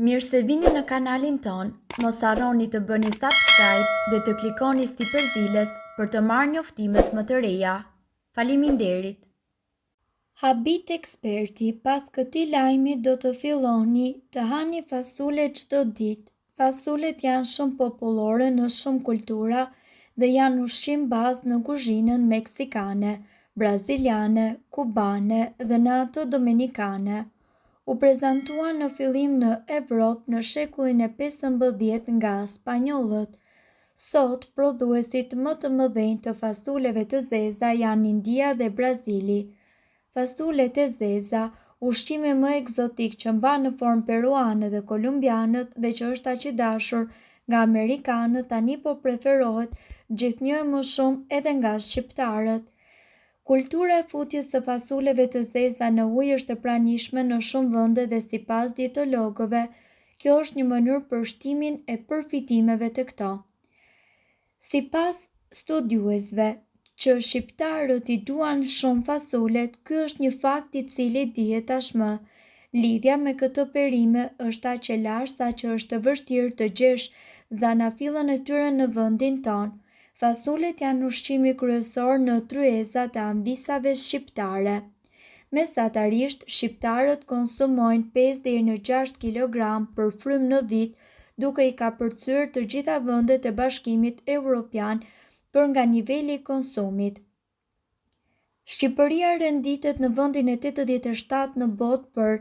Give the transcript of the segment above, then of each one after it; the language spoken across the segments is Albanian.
Mirë se vini në kanalin ton, mos harroni të bëni subscribe dhe të klikoni si përzieles për të marrë njoftimet më të reja. Faleminderit! Habit eksperti, pas këtij lajmi do të filloni të hani fasule çdo ditë. Fasulet janë shumë popullore në shumë kultura dhe janë ushqim bazë në kuzhinën meksikane, braziliane, kubane dhe në ato dominikane. U prezantuan në fillim në Evropë në shekullin e 15 nga spanjollët. Sot, prodhuesit më të mëdhenj të fasuleve të zeza janë India dhe Brazili. Fasulet e zeza, ushqimi më egzotik që mban në formë peruane dhe kolumbianët dhe që është aq i dashur nga amerikanët, tani po preferohet gjithnjë më shumë edhe nga shqiptarët. Kultura e futjes së fasuleve të zeza në ujë është e pranishme në shumë vende dhe sipas dietologëve, kjo është një mënyrë për shtimin e përfitimeve të këto. Sipas studiuesve që shqiptarët i duan shumë fasulet, ky është një fakt i cili dihet tashmë. Lidhja me këtë perime është aq e lartë sa që është vështirë të gjesh zanafillën e tyre në vendin tonë. Fasulet janë ushqimi kryesor në tryezat e anvisave shqiptare. Mesatarisht, shqiptarët konsumojnë 5 deri në 6 kg për frymë në vit, duke i kapërcyer të gjitha vendet e Bashkimit Evropian për nga niveli i konsumit. Shqipëria renditet në vendin e 87 në botë për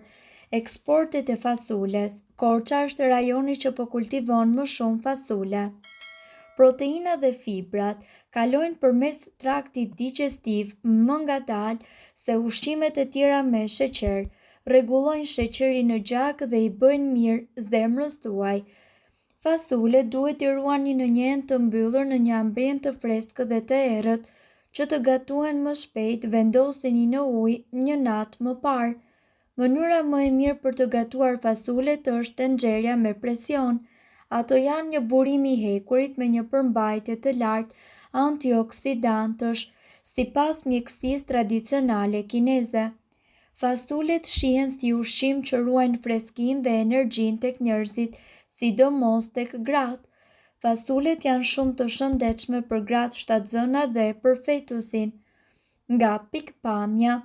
eksportet e fasules. Korça është rajoni që po kultivon më shumë fasule. Proteina dhe fibrat kalojnë përmes traktit digestiv më ngadalë se ushqimet e tjera me sheqer, rregullojnë sheqerin në gjak dhe i bëjnë mirë zemrës tuaj. Fasulet duhet i ruani në një enë të mbyllur në një ambient të freskët dhe të errët që të gatuhen më shpejt, vendoseni në ujë një natë më parë. Mënyra më e mirë për të gatuar fasulet është tenxherja me presion. Ato janë një burim i hekurit me një përmbajtje të lartë antioksidantësh, sipas mjekësisë tradicionale kineze. Fasulet shihen si ushqim që ruajnë freskinë dhe energjinë tek njerëzit, sidomos tek gratë. Fasulet janë shumë të shëndetshme për gratë shtatzëna dhe për fetusin. Nga pikpamja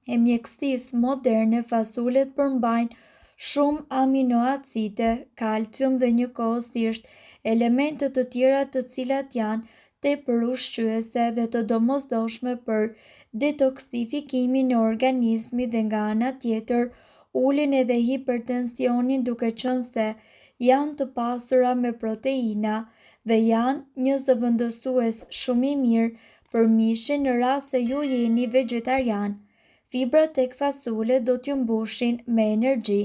e mjekësisë moderne, fasulet përmbajnë shumë aminoacide, kalcium dhe njëkohësisht elemente të tjera të cilat janë tepër ushqyese dhe të domosdoshme për detoksifikimin e organizmit dhe nga ana tjetër ulin edhe hipertensionin duke qenë se janë të pasura me proteina dhe janë një zëvendësues shumë i mirë për mishin në rast se ju jeni vegetarian. Fibrat tek fasule do t'ju mbushin me energji.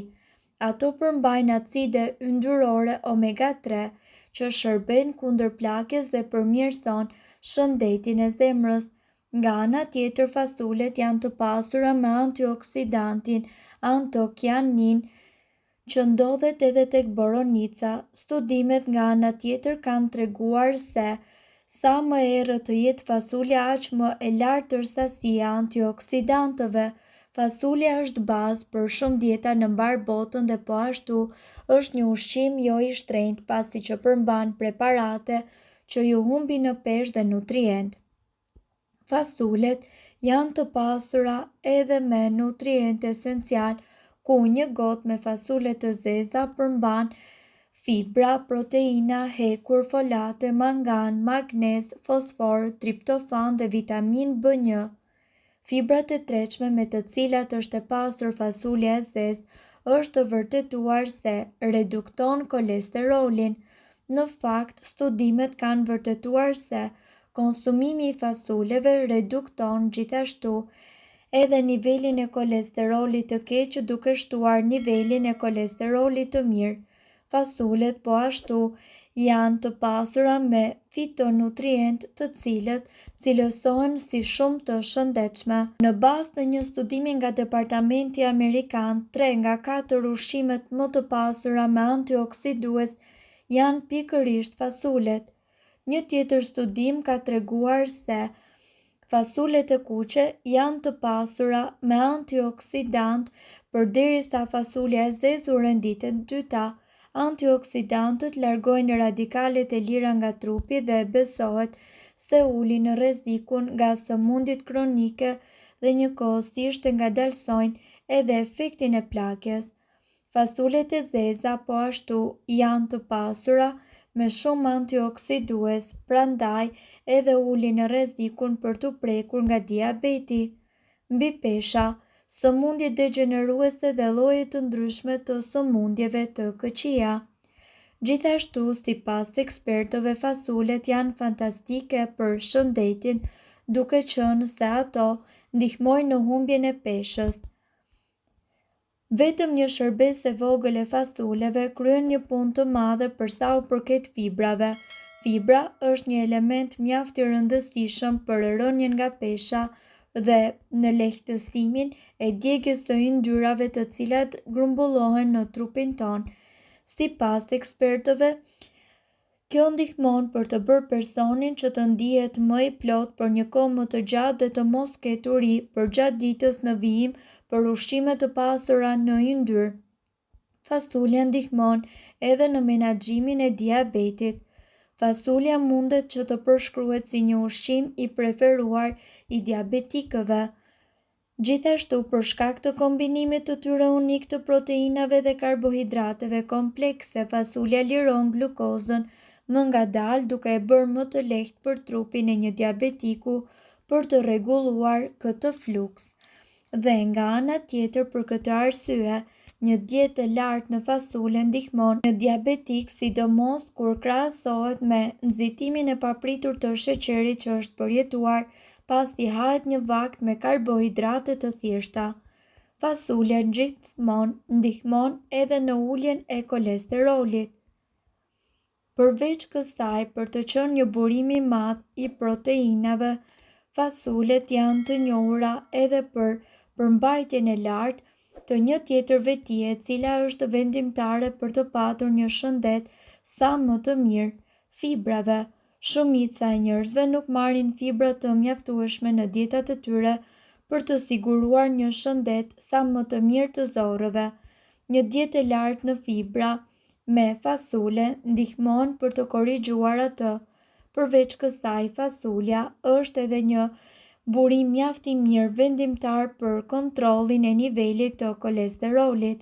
Ato përmbajnë acide yndyrore omega 3 që shërbejnë kundër plakjes dhe përmirëson shëndetin e zemrës. Nga ana tjetër, fasulet janë të pasura me antioksidantin antokianin që ndodhet edhe tek boronica. Studimet nga ana tjetër kanë treguar se sa më errët të jetë fasulja, aq më e lartë është sasia e antioksidantëve. Fasulja është bazë për shumë dieta në mbar botën dhe po ashtu është një ushqim jo i shtrenjtë pasi që përmban preparate që ju humbin në peshë dhe nutrient. Fasulet janë të pasura edhe me nutrient esencial, ku një gotë me fasule të zeza përmban fibra, proteina, hekur, folate, mangan, magnez, fosfor, triptofan dhe vitamin B1. Fibrat e tretshme me të cilat është e pasur fasulja e zezë është të vërtetuar se redukton kolesterolin. Në fakt, studimet kanë vërtetuar se konsumimi i fasuleve redukton gjithashtu edhe nivelin e kolesterolit të keq duke shtuar nivelin e kolesterolit të mirë. Fasulet po ashtu janë të pasura me fitonutrient të cilët cilësohen si shumë të shëndetshme. Në bazë të një studimi nga Departamenti Amerikan, 3 nga 4 ushqimet më të pasura me antioksidues janë pikërisht fasulet. Një tjetër studim ka treguar se Fasulet e kuqe janë të pasura me antioksidant, përderisa fasulja e zezur renditen dyta. Antioksidantët largojnë radikalet e lira nga trupi dhe besohet se ulin rrezikun nga sëmundjet kronike dhe njëkohësisht ngadalsojnë edhe efektin e plakjes. Fasulet e zeza po ashtu janë të pasura me shumë antioksidues, prandaj edhe ulin rrezikun për të prekur nga diabeti. Mbi pesha, sëmundjet degeneruese dhe lloje të ndryshme të sëmundjeve të këqija. Gjithashtu, sipas ekspertëve, fasulet janë fantastike për shëndetin, duke qenë se ato ndihmojnë në humbjen e peshës. Vetëm një shërbes e vogël e fasuleve kryen një punë të madhe për sa u përket fibrave. Fibra është një element mjaft i rëndësishëm për rënien nga pesha dhe në lehtësimin e djegjes së yndyrave të cilat grumbullohen në trupin ton. Sipas ekspertëve, kjo ndihmon për të bërë personin që të ndihet më i plot për një kohë më të gjatë dhe të mos ketë uri përgjatë ditës në vijim për ushqime të pasura në yndyr. Fasulja ndihmon edhe në menaxhimin e diabetit. Fasulja mundet që të përshkruhet si një ushqim i preferuar i diabetikëve. Gjithashtu, për shkak të kombinimit të tyre unik të proteinave dhe karbohidrateve komplekse, fasulja liron glukozën më ngadalë, duke e bërë më të lehtë për trupin e një diabetiku për të rregulluar këtë fluks. Dhe nga ana tjetër, për këtë arsye, një dietë e lartë në fasule ndihmon një diabetik, sidomos kur krahasohet me nxitimin e papritur të sheqerit që është përjetuar pasi hahet një vakt me karbohidrate të thjeshta. Fasulja gjithmonë ndihmon edhe në uljen e kolesterolit. Përveç kësaj, për të qenë një burim i madh i proteinave, fasulet janë të njohura edhe për përmbajtjen e lartë të një tjetër vetie, e cila është vendimtare për të patur një shëndet sa më të mirë, fibrave. Shumica e njerëzve nuk marrin fibra të mjaftueshme në dietat e tyre për të siguruar një shëndet sa më të mirë të zorrëve. Një dietë e lartë në fibra me fasule ndihmon për të korrigjuar atë. Përveç kësaj, fasulja është edhe një burim mjaft i mirë vendimtar për kontrollin e nivelit të kolesterolit.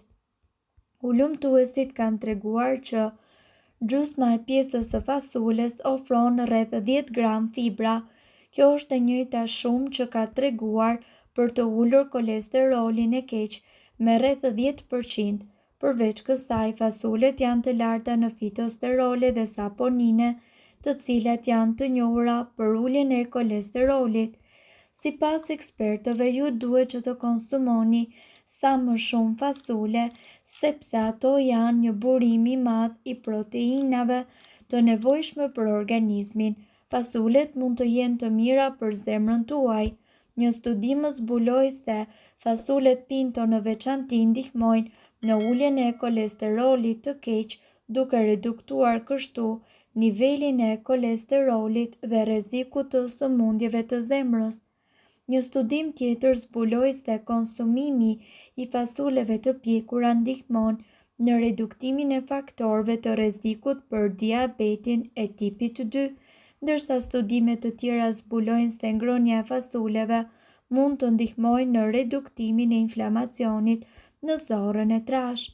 Ulëmtuesit kanë treguar që gjysma e pjesës së fasules ofron rreth 10 gram fibra. Kjo është e njëjta shumë që ka treguar për të ulur kolesterolin e keq me rreth 10%. Përveç kësaj, fasulet janë të larta në fitosterole dhe saponine, të cilat janë të njohura për uljen e kolesterolit. Sipas ekspertëve, ju duhet që të konsumoni sa më shumë fasule, sepse ato janë një burim i madh i proteinave të nevojshme për organizmin. Fasulet mund të jenë të mira për zemrën tuaj. Një studim zbuloi se fasulet pinto në veçanti ndihmojnë në uljen e kolesterolit të keq, duke reduktuar kështu nivelin e kolesterolit dhe rrezikut të sëmundjeve të zemrës. Një studim tjetër zbuloi se konsumimi i fasuleve të pjekura ndihmon në reduktimin e faktorëve të rrezikut për diabetin e tipit 2, ndërsa studime të tjera zbulojnë se ngrohja e fasuleve mund të ndihmojë në reduktimin e inflamacionit në zorrën e trashë.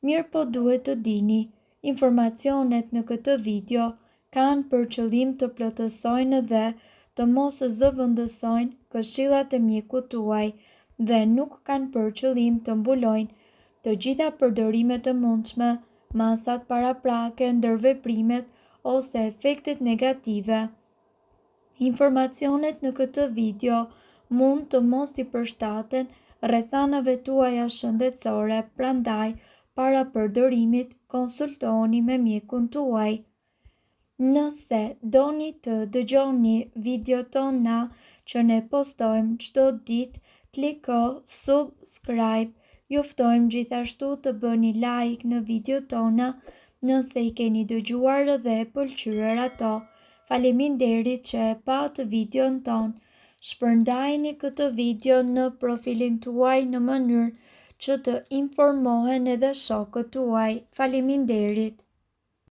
Mirë po duhet të dini, informacionet në këtë video kanë për qëllim të plotësojnë dhe të mos zëvendësojnë këshillat e mjekut tuaj dhe nuk kanë për qëllim të mbulojnë të gjitha përdorimet e mundshme, masat paraprake, ndërveprimet ose efektet negative. Informacionet në këtë video mund të mos i përshtaten rrethanave tuaja shëndetësore, prandaj para përdorimit konsultohuni me mjekun tuaj. Nëse doni të dëgjoni videot tona që ne postojmë çdo ditë, kliko subscribe. Ju ftojmë gjithashtu të bëni like në videot tona nëse i keni dëgjuar dhe pëlqyer ato. Faleminderit që e pat videon ton. Shpërndajini këtë video në profilin tuaj në mënyrë që të informohen edhe shokët tuaj. Faleminderit!